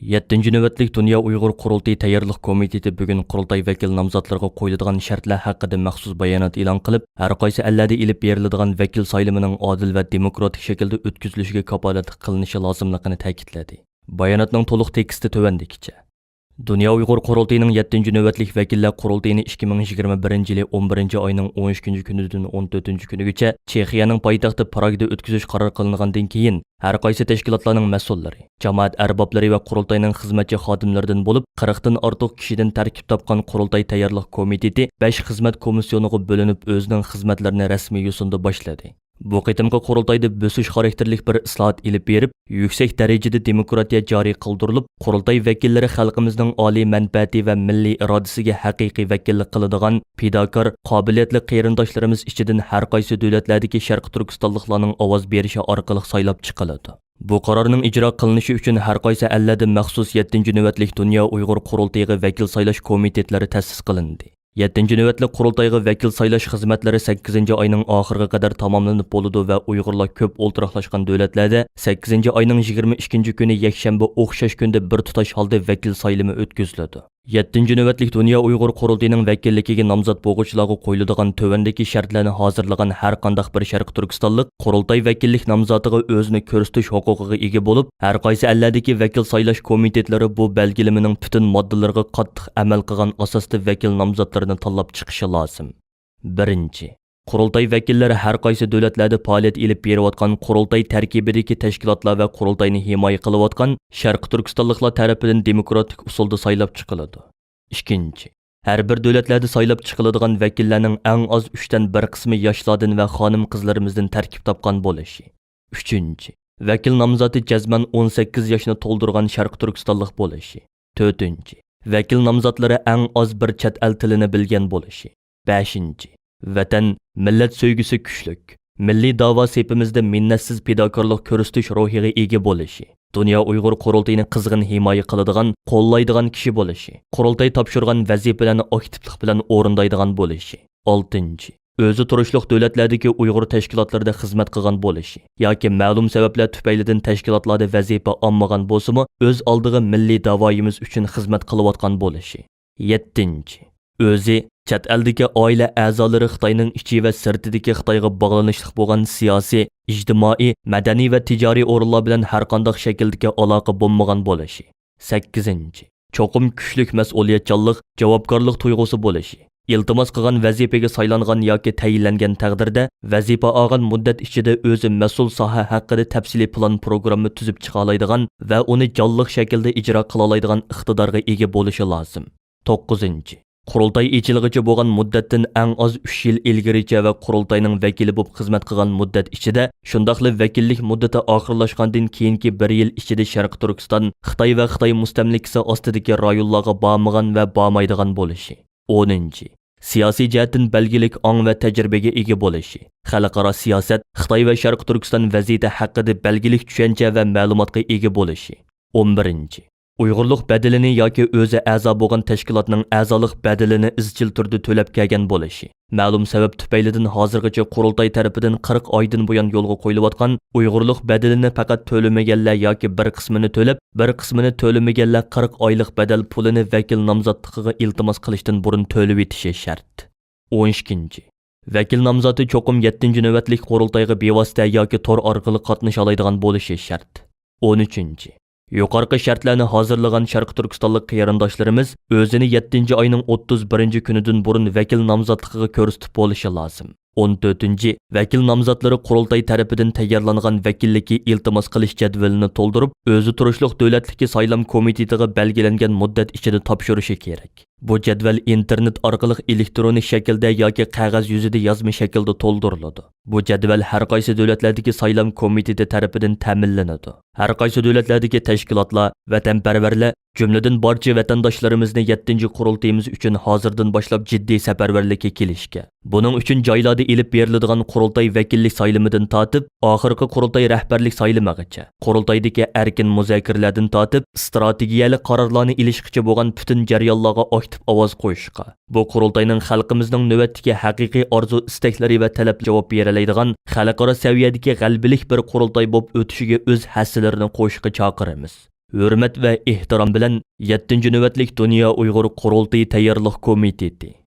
7. navbatlik Dünya Uyg'ur Qurultayı tayyorlik komiteti bugun qurultay vakil nomzodlariga qo'yiladigan shartlar haqida maxsus bayonot e'lon qilib, har qaysi allarda ilib beriladigan vakil saylimining odil va demokratik shaklda o'tkazilishiga kafolat qilinishi lozimligini ta'kidladi. Bayonotning to'liq teksti tovandikicha. Dünya Uyg'ur Qurultayıning 7. navbatlik vakillar qurultayini 2021 11 oyning 13 kunidan 14 kunigacha Chexiyaning poytaxti Pragda o'tkazish qaror qilingandan keyin har qaysi tashkilotlarning mas'ullari, jamoat arboblari va qurultayning xizmatchi xodimlaridan bo'lib 40 dan ortiq kishidan tarkib topgan qurultay tayyorlik komiteti 5 xizmat komissioniga bo'linib o'zining xizmatlarini rasmiy yo'sinda boshladi. Bu qitimqi qurultayda bösüş xarakterlik bir islohot ilib berib, yuksak darajada demokratiya joriy qildirilib, qurultay vakillari xalqimizning oliy manfaati va milliy irodasiga haqiqiy vakillik qiladigan fidokor, qobiliyatli qarindoshlarimiz ichidan har qaysi davlatlardagi Sharq Turkistonliklarning ovoz berishi orqali saylab chiqiladi. Bu qarorning ijro qilinishi uchun har qaysi allarda maxsus 7. navbatlik Dünya Uyg'ur Qurultayiga vakil saylash komitetlari ta'sis qilindi. 7. navbatli qurultayga vakil saylash xizmatlari 8 oyning oxiriga qadar tamomlanib bo'ladi va Uyg'urlar ko'p o'ltiraqlashgan davlatlarda 8 oyning 22 kuni yakshanba o'xshash kunda bir tutash holda vakil saylimi o'tkaziladi. 7. navbatlik Dünya Uyg'ur Qurultayining vakilligiga nomzod bo'lg'uvchilarga qo'yiladigan tövandagi shartlarni hozirlagan har qanday bir Sharq Turkistonlik qurultay vakillik nomzodiga o'zini ko'rsatish huquqiga ega bo'lib, har qaysi allardagi vakil saylash komitetlari bu belgilamaning butun moddalariga qattiq amal qilgan asosda vakil nomzodlarini tanlab chiqishi lozim. 1. Qurultay vakillari har qaysi davlatlarda faoliyat ilib berayotgan qurultay tarkibidagi tashkilotlar va qurultayni himoya qilayotgan Sharq Turkistonliklar tomonidan demokratik usulda saylab chiqiladi. 2. Har bir davlatlarda saylab chiqiladigan vakillarning eng oz 3 dan 1 qismi yoshlardan va xonim-qizlarimizdan tarkib topgan bo'lishi. 3. Vakil nomzodi jazman 18 yoshni to'ldirgan Sharq Turkistonlik bo'lishi. 4. Vakil nomzodlari eng oz bir chet el tilini bilgan bo'lishi. 5. Vatan, millat söygüsü kuchlik, milliy da'vo sepimizda minnatsiz fidokorlik ko'rsatish ruhiga ega bo'lishi, Dünya Uyg'ur Qurultayini qizg'in himoya qiladigan, qo'llaydigan kishi bo'lishi, qurultay topshirgan vazifalarni aktivlik bilan o'rindaydigan bo'lishi. 6. O'zi turishliq davlatlardagi Uyg'ur tashkilotlarida xizmat qilgan bo'lishi yoki ma'lum sabablar tufaylidan tashkilotlarda vazifa olmagan bo'lsa-mu, o'z oldiga milliy da'voyimiz uchun xizmat qilayotgan bo'lishi. 7. O'zi chet eldagi oila a'zolari Xitoyning ichi va sirtidagi Xitoyga bog'lanishliq bo'lgan siyosiy, ijtimoiy, madaniy va tijoriy o'rinlar bilan har qanday shakldagi aloqa bo'lmagan bo'lishi. 8. Cho'qim kuchlik mas'uliyatchanlik, javobgarlik tuyg'usi bo'lishi. Iltimos qilgan vazifaga saylangan yoki tayinlangan taqdirda vazifa olgan muddat ichida o'zi mas'ul soha haqida tafsiliy plan programma tuzib chiqa oladigan va uni jonliq shaklda ijro qila oladigan iqtidorga ega bo'lishi lozim. 9. Qurultay echilg'icha bo'lgan muddatdan eng oz 3 yil ilgaricha va qurultayning vakili bo'lib xizmat qilgan muddat ichida, shundaqli vakillik muddati oxirlashgandan keyingi 1 yil ichida Sharq Turkiston, Xitoy va Xitoy mustamlikasi ostidagi rayonlarga bormagan va bormaydigan bo'lishi. 10. Siyosiy jihatdan belgilik ong va tajribaga ega bo'lishi. Xalqaro siyosat, Xitoy va Sharq Turkiston vaziyati haqida belgilik tushuncha va ma'lumotga ega bo'lishi. 11. Uyg'urlik badalini yoki o'zi a'zo bo'lgan tashkilotning a'zolik badalini izchil turda to'lab kelgan bo'lishi. Ma'lum sabab tufaylidan hozirgacha qurultay tarafidan 40 oydan buyon yo'lga qo'yilayotgan Uyg'urlik badalini faqat to'lamaganlar yoki bir qismini to'lab, bir qismini to'lamaganlar 40 oylik badal pulini vakil nomzodligiga iltimos qilishdan burun to'lab etishi shart. 12. Vakil nomzodi cho'qim 7. navbatlik qurultayga bevosita yoki tor orqali qatnasha oladigan bo'lishi shart. 13. Yuqorqi shartlarni hozirlagan Sharq Turkistonlik qarindoshlarimiz o'zini 7 oyning 31 kunidan burun vakil nomzodligiga ko'rsatib bo'lishi lozim. 14. Vakil nomzodlari qurultay tarafidan tayyorlangan vakilligi iltimos qilish jadvalini to'ldirib, o'zi turishliq davlatligi saylam komitetiga belgilangan muddat ichida topshirishi kerak. Bu jadval internet orqali elektronik shaklda yoki qog'oz yuzida yozma shaklda to'ldiriladi. Bu jadval har qaysi davlatlardagi saylam komiteti tarafidan ta'minlanadi. Har qaysi davlatlardagi tashkilotlar, vatanparvarlar, jumladan barcha vatandoshlarimizni 7. qurultayimiz uchun hozirdan boshlab jiddiy safarbarlikka kelishga. Buning uchun joylarda ilib beriladigan qurultay vakillik saylimidan tortib, oxirgi qurultay rahbarlik saylimigacha, qurultaydagi erkin muzokaralardan tortib, strategiyalik qarorlarni ilishgacha bo'lgan butun jarayonlarga aktiv ovoz qo'yishga. Bu qurultayning xalqimizning navbatdagi haqiqiy orzu, istaklari va talab javob beradigan xalqaro saviyadagi g'albilik bir qurultay bo'lib o'tishiga o'z hassalarini qo'shishga chaqiramiz. hurmat va ehtirom bilan 7-navbatlik Dunyo Uyg'ur qurultiyi tayyorlıq komiteti